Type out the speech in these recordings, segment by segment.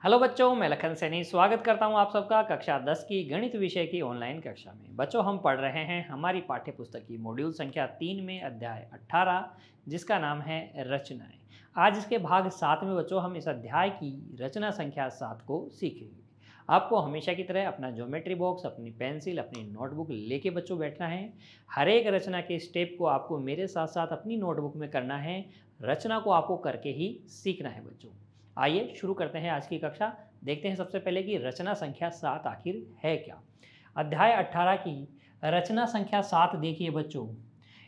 Hello बच्चों, मैं लखन सैनी स्वागत करता हूं आप सबका कक्षा 10 की गणित विषय की ऑनलाइन कक्षा में। बच्चों, हम पढ़ रहे हैं हमारी पाठ्य पुस्तक की मॉड्यूल संख्या 3 में अध्याय 18 जिसका नाम है रचनाएं। आज इसके भाग 7 में बच्चों हम इस अध्याय की रचना संख्या 7 को सीखेंगे। आपको हमेशा की तरह अपना ज्योमेट्री बॉक्स, अपनी पेंसिल, अपनी नोटबुक लेके बच्चों बैठना है। हर एक रचना के स्टेप को आपको मेरे साथ साथ अपनी नोटबुक में करना है। रचना को आपको करके ही सीखना है बच्चों। आइए शुरू करते हैं आज की कक्षा। देखते हैं सबसे पहले कि रचना संख्या 7 आखिर है क्या। अध्याय 18 की रचना संख्या 7 देखिए बच्चों।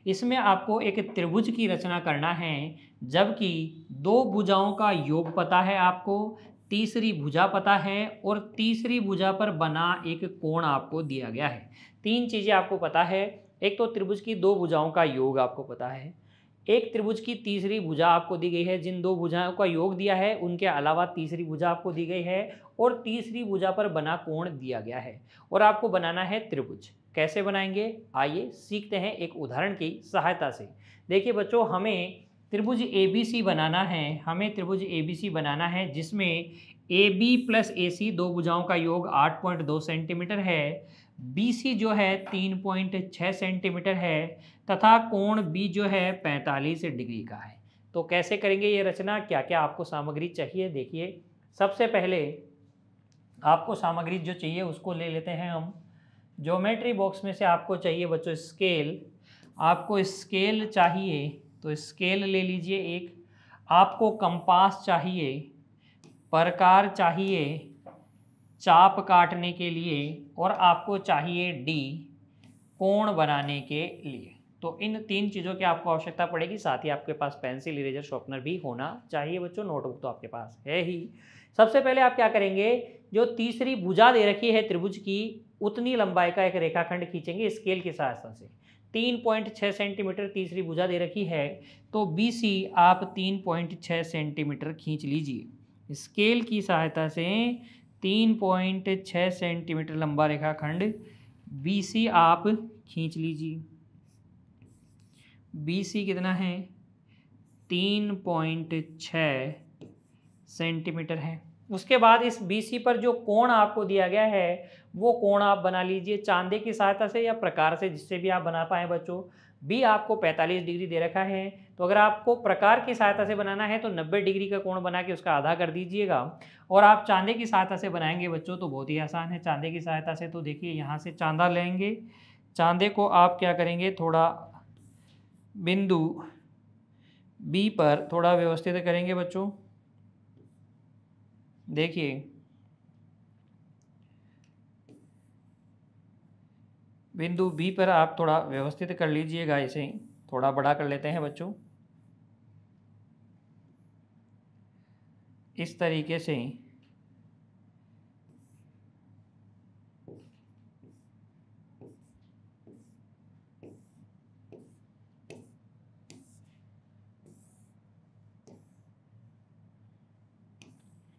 इसमें आपको एक त्रिभुज की रचना करना है, जबकि दो भुजाओं का योग पता है आपको, तीसरी भुजा पता है और तीसरी भुजा पर बना एक कोण आपको दिया गया है। तीन चीज़ें आपको पता है। एक तो त्रिभुज की दो भुजाओं का योग आपको पता है, एक त्रिभुज की तीसरी भुजा आपको दी गई है, जिन दो भुजाओं का योग दिया है उनके अलावा तीसरी भुजा आपको दी गई है और तीसरी भुजा पर बना कोण दिया गया है और आपको बनाना है त्रिभुज। कैसे बनाएंगे, आइए सीखते हैं एक उदाहरण की सहायता से। देखिए बच्चों, हमें त्रिभुज ABC बनाना है। हमें त्रिभुज ABC बनाना है जिसमें AB प्लस AC दो भुजाओं का योग 8.2 सेंटीमीटर है, BC जो है 3.6 सेंटीमीटर है तथा कोण B जो है 45 डिग्री का है। तो कैसे करेंगे ये रचना, क्या क्या आपको सामग्री चाहिए, देखिए। सबसे पहले आपको सामग्री जो चाहिए उसको ले लेते हैं हम। ज्योमेट्री बॉक्स में से आपको चाहिए बच्चों स्केल। आपको स्केल चाहिए तो स्केल ले लीजिए एक। आपको कंपास चाहिए, प्रकार चाहिए चाप काटने के लिए और आपको चाहिए डी कोण बनाने के लिए। तो इन तीन चीज़ों की आपको आवश्यकता पड़ेगी। साथ ही आपके पास पेंसिल, इरेजर, शार्पनर भी होना चाहिए बच्चों। नोटबुक तो आपके पास है ही। सबसे पहले आप क्या करेंगे, जो तीसरी भुजा दे रखी है त्रिभुज की उतनी लंबाई का एक रेखाखंड खींचेंगे स्केल की सहायता से। 3.6 सेंटीमीटर तीसरी भुजा दे रखी है, तो BC आप 3.6 सेंटीमीटर खींच लीजिए। स्केल की सहायता से 3.6 सेंटीमीटर लंबा रेखाखंड BC आप खींच लीजिए। BC कितना है, 3.6 सेंटीमीटर है। उसके बाद इस BC पर जो कोण आपको दिया गया है वो कोण आप बना लीजिए चांदे की सहायता से या प्रकार से, जिससे भी आप बना पाए बच्चों। B आपको 45 डिग्री दे रखा है, तो अगर आपको प्रकार की सहायता से बनाना है तो 90 डिग्री का कोण बना के उसका आधा कर दीजिएगा। और आप चांदे की सहायता से बनाएंगे बच्चों तो बहुत ही आसान है। चांदे की सहायता से तो देखिए यहाँ से चांदा लेंगे, चांदे को आप क्या करेंगे, थोड़ा बिंदु B पर थोड़ा व्यवस्थित करेंगे बच्चों। देखिए बिंदु B पर आप थोड़ा व्यवस्थित कर लीजिएगा, इसे थोड़ा बड़ा कर लेते हैं बच्चों इस तरीके से।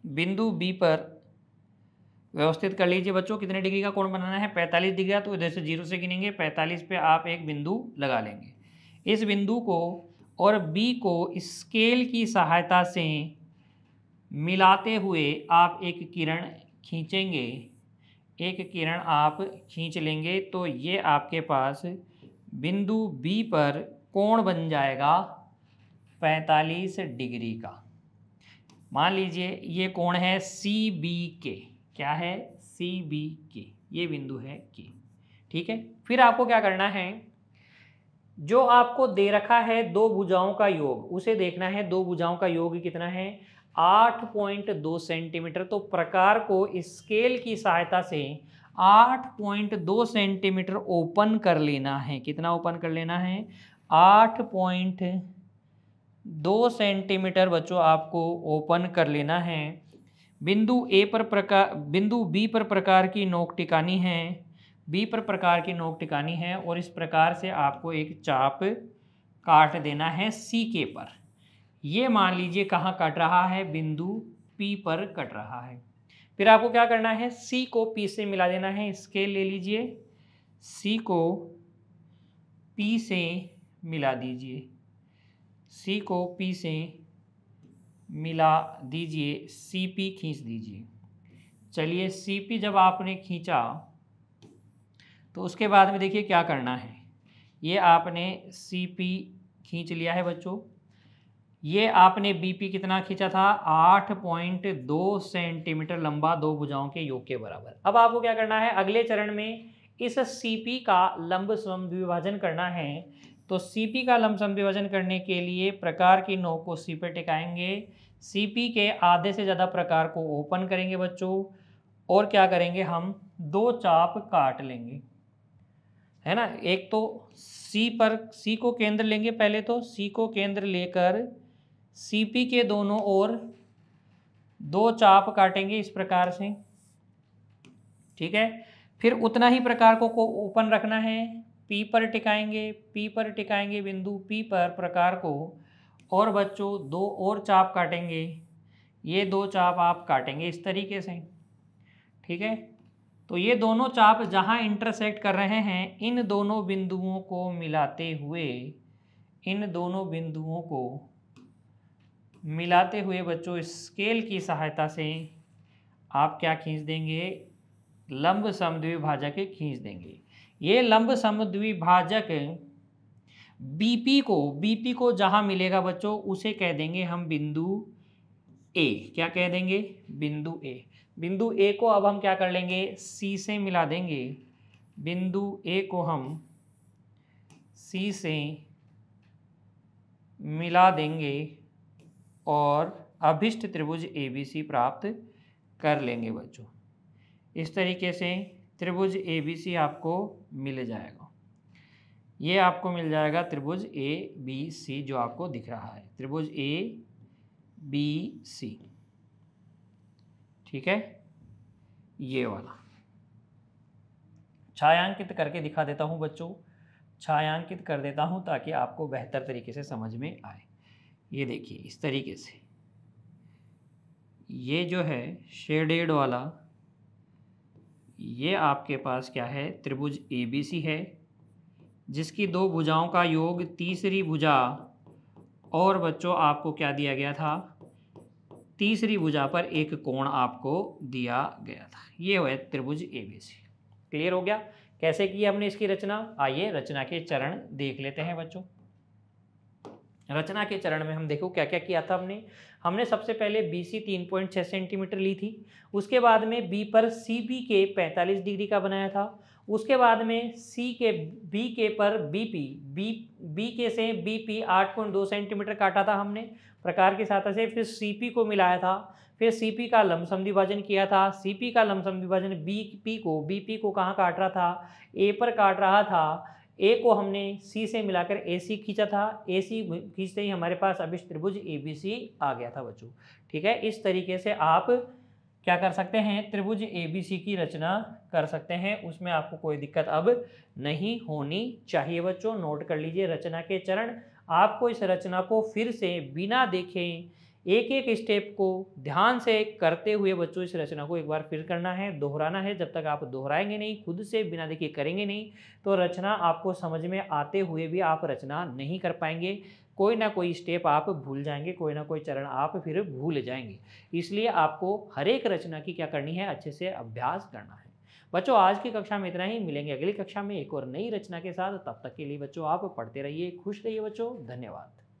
बिंदु B पर व्यवस्थित कर लीजिए बच्चों। कितने डिग्री का कोण बनाना है, 45 डिग्री का, तो इधर से 0 से गिनेंगे। 45 पे आप एक बिंदु लगा लेंगे। इस बिंदु को और B को स्केल की सहायता से मिलाते हुए आप एक किरण खींचेंगे। एक किरण आप खींच लेंगे तो ये आपके पास बिंदु B पर कोण बन जाएगा 45 डिग्री का। मान लीजिए ये कोण है CBK। क्या है, CBK, ये बिंदु है K। ठीक है, फिर आपको क्या करना है, जो आपको दे रखा है दो भुजाओं का योग उसे देखना है। दो भुजाओं का योग कितना है, 8.2 सेंटीमीटर। तो प्रकार को स्केल की सहायता से 8.2 सेंटीमीटर ओपन कर लेना है। कितना ओपन कर लेना है, 8.2 सेंटीमीटर बच्चों आपको ओपन कर लेना है। बिंदु B पर प्रकार की नोक टिकानी है। B पर प्रकार की नोक टिकानी है और इस प्रकार से आपको एक चाप काट देना है CK पर। ये मान लीजिए कहाँ कट रहा है, बिंदु P पर कट रहा है। फिर आपको क्या करना है, C को P से मिला देना है। स्केल ले लीजिए, C को P से मिला दीजिए। C को P से मिला दीजिए, CP खींच दीजिए। चलिए CP जब आपने खींचा तो उसके बाद में देखिए क्या करना है। ये आपने CP खींच लिया है बच्चों। ये आपने BP कितना खींचा था, 8.2 सेंटीमीटर लंबा, दो भुजाओं के योग के बराबर। अब आपको क्या करना है, अगले चरण में इस CP का लंब समद्विभाजन करना है। तो CP का लंब समद्विभाजन करने के लिए प्रकार की नोक को C पे टिकाएंगे, CP के आधे से ज़्यादा प्रकार को ओपन करेंगे बच्चों, और क्या करेंगे, हम दो चाप काट लेंगे, है ना। एक तो C को केंद्र लेंगे, पहले तो C को केंद्र लेकर CP के दोनों ओर दो चाप काटेंगे इस प्रकार से, ठीक है। फिर उतना ही प्रकार को ओपन रखना है, P पर टिकाएंगे बिंदु P पर प्रकार को, और बच्चों दो और चाप काटेंगे, ये दो चाप आप काटेंगे इस तरीके से, ठीक है। तो ये दोनों चाप जहाँ इंटरसेक्ट कर रहे हैं, इन दोनों बिंदुओं को मिलाते हुए बच्चों स्केल की सहायता से आप क्या खींच देंगे, लंब समद्विभाजक खींच देंगे। ये लंब समद्विभाजक BP को जहाँ मिलेगा बच्चों, उसे कह देंगे हम बिंदु A। क्या कह देंगे, बिंदु A। बिंदु A को अब हम क्या कर लेंगे, C से मिला देंगे। बिंदु A को हम C से मिला देंगे और अभिष्ट त्रिभुज ABC प्राप्त कर लेंगे बच्चों। इस तरीके से त्रिभुज ABC आपको मिल जाएगा। ये आपको मिल जाएगा त्रिभुज ABC जो आपको दिख रहा है, त्रिभुज ABC, ठीक है। ये वाला छायांकित करके दिखा देता हूँ बच्चों, छायांकित कर देता हूँ ताकि आपको बेहतर तरीके से समझ में आए। ये देखिए इस तरीके से, ये जो है शेडेड वाला, ये आपके पास क्या है, त्रिभुज ABC है, जिसकी दो भुजाओं का योग तीसरी भुजा, और बच्चों आपको क्या दिया गया था, तीसरी भुजा पर एक कोण आपको दिया गया था। ये है त्रिभुज ABC। क्लियर हो गया कैसे की हमने इसकी रचना। आइए रचना के चरण देख लेते हैं बच्चों। रचना के चरण में हम देखो क्या क्या किया था हमने सबसे पहले BC 3.6 सेंटीमीटर ली थी। उसके बाद में B पर CB के 45 डिग्री का बनाया था। उसके बाद में B के पर B के से BP 8.2 सेंटीमीटर काटा था हमने प्रकार की सहायता से। फिर CP को मिलाया था, फिर CP का लंब समद्विभाजन किया था। CP का लंब समद्विभाजन BP को कहाँ काट रहा था, A पर काट रहा था। A को हमने C से मिलाकर AC खींचा था, AC खींचते ही हमारे पास अभिष्ट त्रिभुज ABC आ गया था बच्चों, ठीक है। इस तरीके से आप क्या कर सकते हैं, त्रिभुज ABC की रचना कर सकते हैं, उसमें आपको कोई दिक्कत अब नहीं होनी चाहिए बच्चों। नोट कर लीजिए रचना के चरण। आपको इस रचना को फिर से बिना देखे एक एक स्टेप को ध्यान से करते हुए बच्चों इस रचना को एक बार फिर करना है, दोहराना है। जब तक आप दोहराएंगे नहीं, खुद से बिना देखे करेंगे नहीं, तो रचना आपको समझ में आते हुए भी आप रचना नहीं कर पाएंगे। कोई ना कोई स्टेप आप भूल जाएंगे, कोई ना कोई चरण आप फिर भूल जाएंगे। इसलिए आपको हर एक रचना की क्या करनी है, अच्छे से अभ्यास करना है। बच्चों आज की कक्षा में इतना ही, मिलेंगे अगली कक्षा में एक और नई रचना के साथ। तब तक के लिए बच्चों आप पढ़ते रहिए, खुश रहिए बच्चों, धन्यवाद।